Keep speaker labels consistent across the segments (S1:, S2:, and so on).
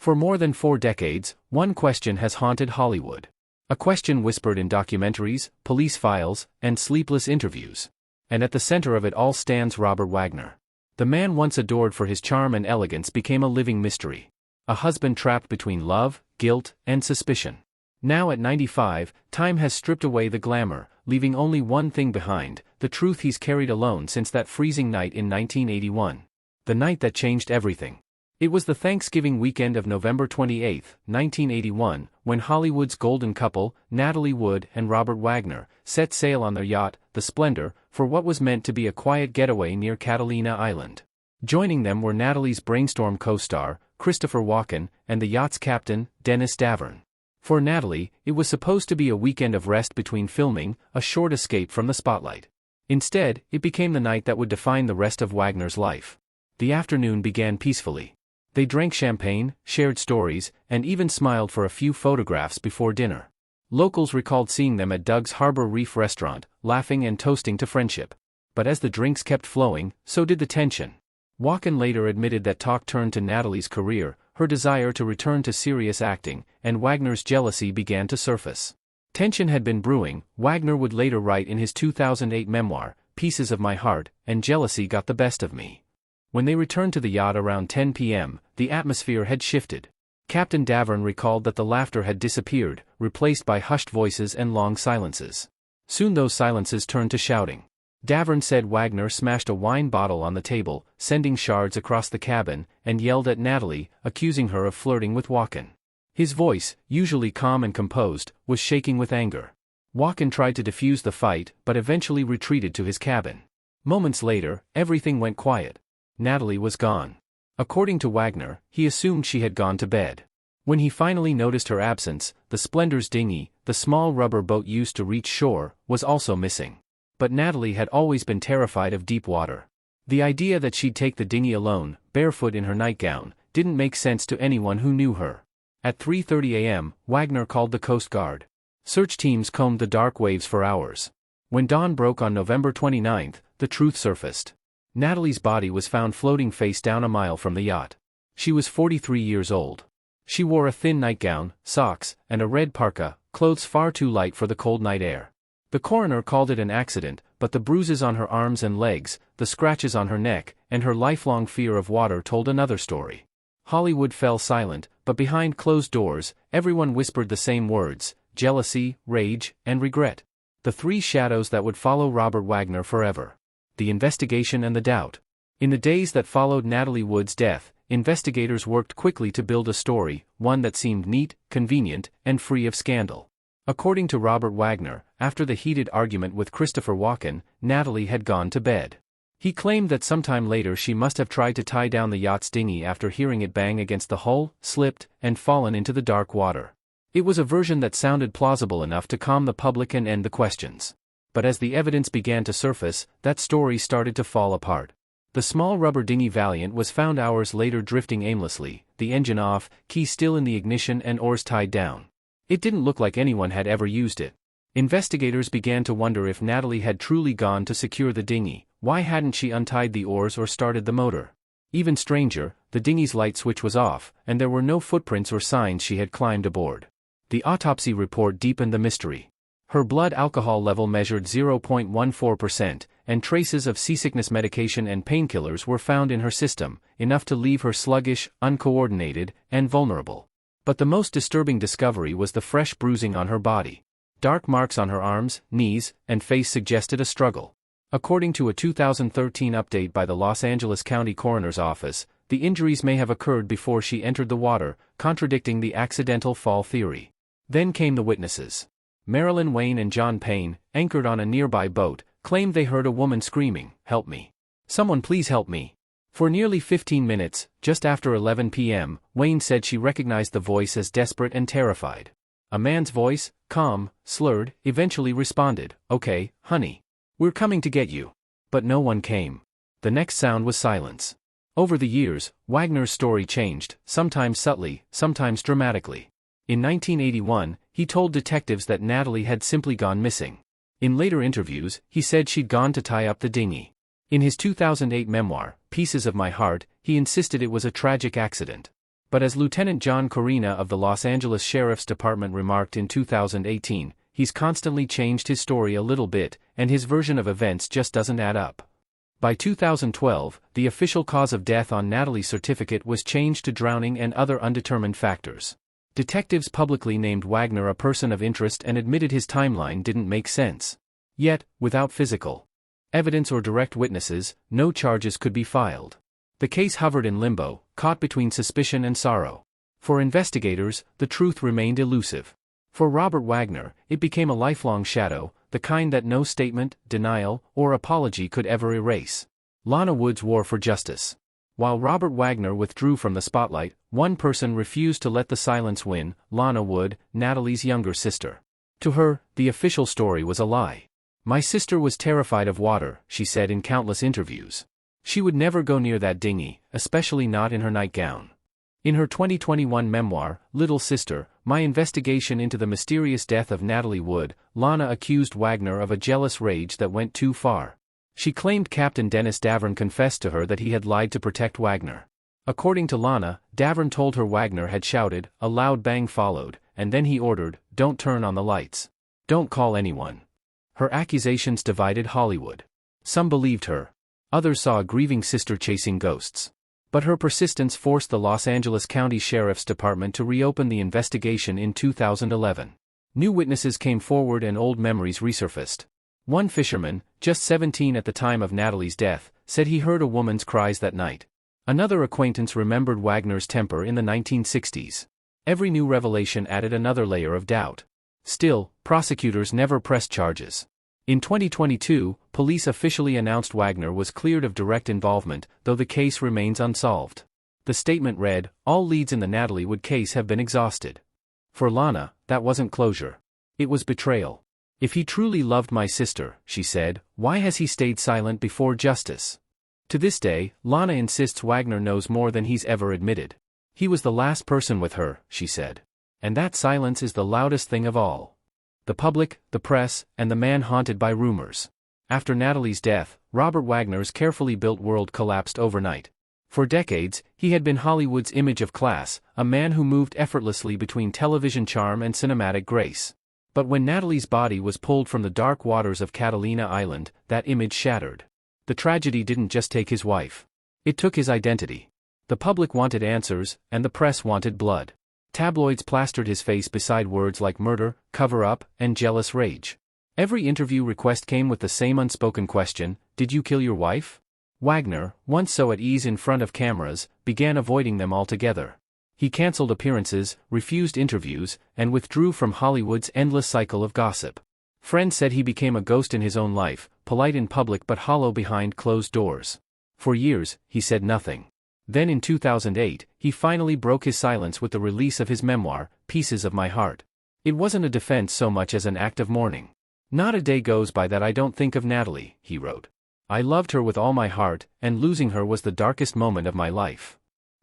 S1: For more than 4 decades, one question has haunted Hollywood. A question whispered in documentaries, police files, and sleepless interviews. And at the center of it all stands Robert Wagner. The man once adored for his charm and elegance became a living mystery. A husband trapped between love, guilt, and suspicion. Now at 95, time has stripped away the glamour, leaving only one thing behind, the truth he's carried alone since that freezing night in 1981. The night that changed everything. It was the Thanksgiving weekend of November 28, 1981, when Hollywood's golden couple, Natalie Wood and Robert Wagner, set sail on their yacht, the Splendor, for what was meant to be a quiet getaway near Catalina Island. Joining them were Natalie's Brainstorm co-star, Christopher Walken, and the yacht's captain, Dennis Davern. For Natalie, it was supposed to be a weekend of rest between filming, a short escape from the spotlight. Instead, it became the night that would define the rest of Wagner's life. The afternoon began peacefully. They drank champagne, shared stories, and even smiled for a few photographs before dinner. Locals recalled seeing them at Doug's Harbor Reef restaurant, laughing and toasting to friendship. But as the drinks kept flowing, so did the tension. Walken later admitted that talk turned to Natalie's career, her desire to return to serious acting, and Wagner's jealousy began to surface. Tension had been brewing, Wagner would later write in his 2008 memoir, Pieces of My Heart, and jealousy got the best of me. When they returned to the yacht around 10 p.m., the atmosphere had shifted. Captain Davern recalled that the laughter had disappeared, replaced by hushed voices and long silences. Soon those silences turned to shouting. Davern said Wagner smashed a wine bottle on the table, sending shards across the cabin, and yelled at Natalie, accusing her of flirting with Walken. His voice, usually calm and composed, was shaking with anger. Walken tried to defuse the fight, but eventually retreated to his cabin. Moments later, everything went quiet. Natalie was gone. According to Wagner, he assumed she had gone to bed. When he finally noticed her absence, the Splendor's dinghy, the small rubber boat used to reach shore, was also missing. But Natalie had always been terrified of deep water. The idea that she'd take the dinghy alone, barefoot in her nightgown, didn't make sense to anyone who knew her. At 3:30 a.m., Wagner called the Coast Guard. Search teams combed the dark waves for hours. When dawn broke on November 29, the truth surfaced. Natalie's body was found floating face down a mile from the yacht. She was 43 years old. She wore a thin nightgown, socks, and a red parka, clothes far too light for the cold night air. The coroner called it an accident, but the bruises on her arms and legs, the scratches on her neck, and her lifelong fear of water told another story. Hollywood fell silent, but behind closed doors, everyone whispered the same words: jealousy, rage, and regret. The three shadows that would follow Robert Wagner forever. The investigation and the doubt. In the days that followed Natalie Wood's death, investigators worked quickly to build a story, one that seemed neat, convenient, and free of scandal. According to Robert Wagner, after the heated argument with Christopher Walken, Natalie had gone to bed. He claimed that sometime later she must have tried to tie down the yacht's dinghy after hearing it bang against the hull, slipped, and fallen into the dark water. It was a version that sounded plausible enough to calm the public and end the questions. But as the evidence began to surface, that story started to fall apart. The small rubber dinghy Valiant was found hours later drifting aimlessly, the engine off, key still in the ignition and oars tied down. It didn't look like anyone had ever used it. Investigators began to wonder if Natalie had truly gone to secure the dinghy. Why hadn't she untied the oars or started the motor? Even stranger, the dinghy's light switch was off, and there were no footprints or signs she had climbed aboard. The autopsy report deepened the mystery. Her blood alcohol level measured 0.14%, and traces of seasickness medication and painkillers were found in her system, enough to leave her sluggish, uncoordinated, and vulnerable. But the most disturbing discovery was the fresh bruising on her body. Dark marks on her arms, knees, and face suggested a struggle. According to a 2013 update by the Los Angeles County Coroner's Office, the injuries may have occurred before she entered the water, contradicting the accidental fall theory. Then came the witnesses. Marilyn Wayne and John Payne, anchored on a nearby boat, claimed they heard a woman screaming, "Help me. Someone please help me." For nearly 15 minutes, just after 11 p.m., Wayne said she recognized the voice as desperate and terrified. A man's voice, calm, slurred, eventually responded, "Okay, honey. We're coming to get you." But no one came. The next sound was silence. Over the years, Wagner's story changed, sometimes subtly, sometimes dramatically. In 1981, he told detectives that Natalie had simply gone missing. In later interviews, he said she'd gone to tie up the dinghy. In his 2008 memoir, Pieces of My Heart, he insisted it was a tragic accident. But as Lieutenant John Corina of the Los Angeles Sheriff's Department remarked in 2018, he's constantly changed his story a little bit, and his version of events just doesn't add up. By 2012, the official cause of death on Natalie's certificate was changed to drowning and other undetermined factors. Detectives publicly named Wagner a person of interest and admitted his timeline didn't make sense. Yet, without physical evidence or direct witnesses, no charges could be filed. The case hovered in limbo, caught between suspicion and sorrow. For investigators, the truth remained elusive. For Robert Wagner, it became a lifelong shadow, the kind that no statement, denial, or apology could ever erase. Lana Wood's war for justice. While Robert Wagner withdrew from the spotlight, one person refused to let the silence win: Lana Wood, Natalie's younger sister. To her, the official story was a lie. "My sister was terrified of water," she said in countless interviews. She would never go near that dinghy, especially not in her nightgown. In her 2021 memoir, Little Sister, My Investigation into the Mysterious Death of Natalie Wood, Lana accused Wagner of a jealous rage that went too far. She claimed Captain Dennis Davern confessed to her that he had lied to protect Wagner. According to Lana, Davern told her Wagner had shouted, a loud bang followed, and then he ordered, "Don't turn on the lights. Don't call anyone." Her accusations divided Hollywood. Some believed her. Others saw a grieving sister chasing ghosts. But her persistence forced the Los Angeles County Sheriff's Department to reopen the investigation in 2011. New witnesses came forward and old memories resurfaced. One fisherman, just 17 at the time of Natalie's death, said he heard a woman's cries that night. Another acquaintance remembered Wagner's temper in the 1960s. Every new revelation added another layer of doubt. Still, prosecutors never pressed charges. In 2022, police officially announced Wagner was cleared of direct involvement, though the case remains unsolved. The statement read, "All leads in the Natalie Wood case have been exhausted." For Lana, that wasn't closure. It was betrayal. "If he truly loved my sister," she said, "why has he stayed silent before justice?" To this day, Lana insists Wagner knows more than he's ever admitted. "He was the last person with her," she said. And that silence is the loudest thing of all. The public, the press, and the man haunted by rumors. After Natalie's death, Robert Wagner's carefully built world collapsed overnight. For decades, he had been Hollywood's image of class, a man who moved effortlessly between television charm and cinematic grace. But when Natalie's body was pulled from the dark waters of Catalina Island, that image shattered. The tragedy didn't just take his wife. It took his identity. The public wanted answers, and the press wanted blood. Tabloids plastered his face beside words like murder, cover-up, and jealous rage. Every interview request came with the same unspoken question: did you kill your wife? Wagner, once so at ease in front of cameras, began avoiding them altogether. He canceled appearances, refused interviews, and withdrew from Hollywood's endless cycle of gossip. Friends said he became a ghost in his own life, polite in public but hollow behind closed doors. For years, he said nothing. Then in 2008, he finally broke his silence with the release of his memoir, Pieces of My Heart. It wasn't a defense so much as an act of mourning. "Not a day goes by that I don't think of Natalie," he wrote. "I loved her with all my heart, and losing her was the darkest moment of my life."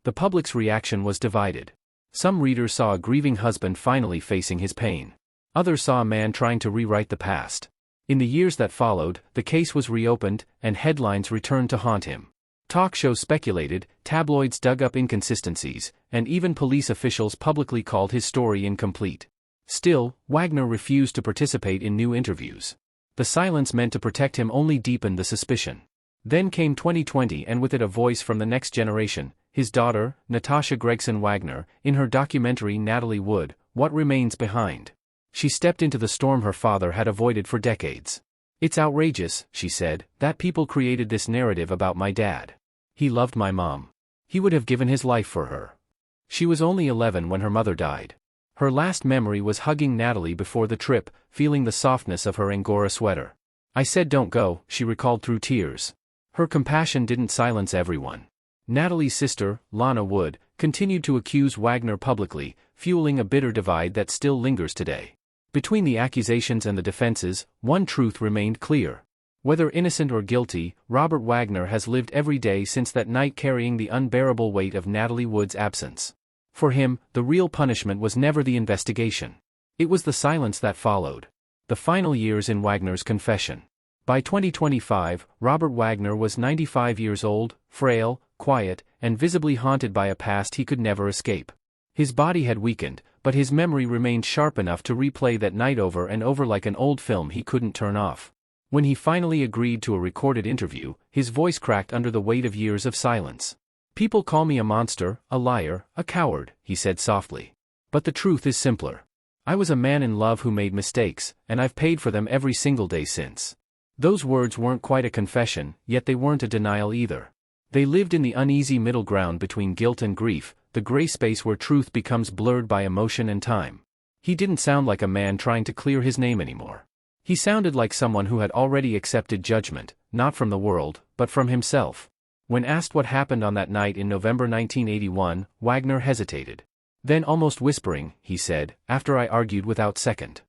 S1: The public's reaction was divided. Some readers saw a grieving husband finally facing his pain. Others saw a man trying to rewrite the past. In the years that followed, the case was reopened, and headlines returned to haunt him. Talk shows speculated, tabloids dug up inconsistencies, and even police officials publicly called his story incomplete. Still, Wagner refused to participate in new interviews. The silence meant to protect him only deepened the suspicion. Then came 2020, and with it a voice from the next generation, his daughter, Natasha Gregson Wagner, in her documentary Natalie Wood, What Remains Behind. She stepped into the storm her father had avoided for decades. "It's outrageous," she said, "that people created this narrative about my dad. He loved my mom. He would have given his life for her. She was only 11 when her mother died. Her last memory was hugging Natalie before the trip, feeling the softness of her Angora sweater. I said don't go," she recalled through tears. Her compassion didn't silence everyone. Natalie's sister, Lana Wood, continued to accuse Wagner publicly, fueling a bitter divide that still lingers today. Between the accusations and the defenses, one truth remained clear. Whether innocent or guilty, Robert Wagner has lived every day since that night carrying the unbearable weight of Natalie Wood's absence. For him, the real punishment was never the investigation. It was the silence that followed. The final years in Wagner's confession. By 2025, Robert Wagner was 95 years old, frail, quiet, and visibly haunted by a past he could never escape. His body had weakened, but his memory remained sharp enough to replay that night over and over like an old film he couldn't turn off. When he finally agreed to a recorded interview, his voice cracked under the weight of years of silence. "People call me a monster, a liar, a coward," he said softly. "But the truth is simpler. I was a man in love who made mistakes, and I've paid for them every single day since." Those words weren't quite a confession, yet they weren't a denial either. They lived in the uneasy middle ground between guilt and grief, the gray space where truth becomes blurred by emotion and time. He didn't sound like a man trying to clear his name anymore. He sounded like someone who had already accepted judgment, not from the world, but from himself. When asked what happened on that night in November 1981, Wagner hesitated. Then, almost whispering, he said, "After I argued without second.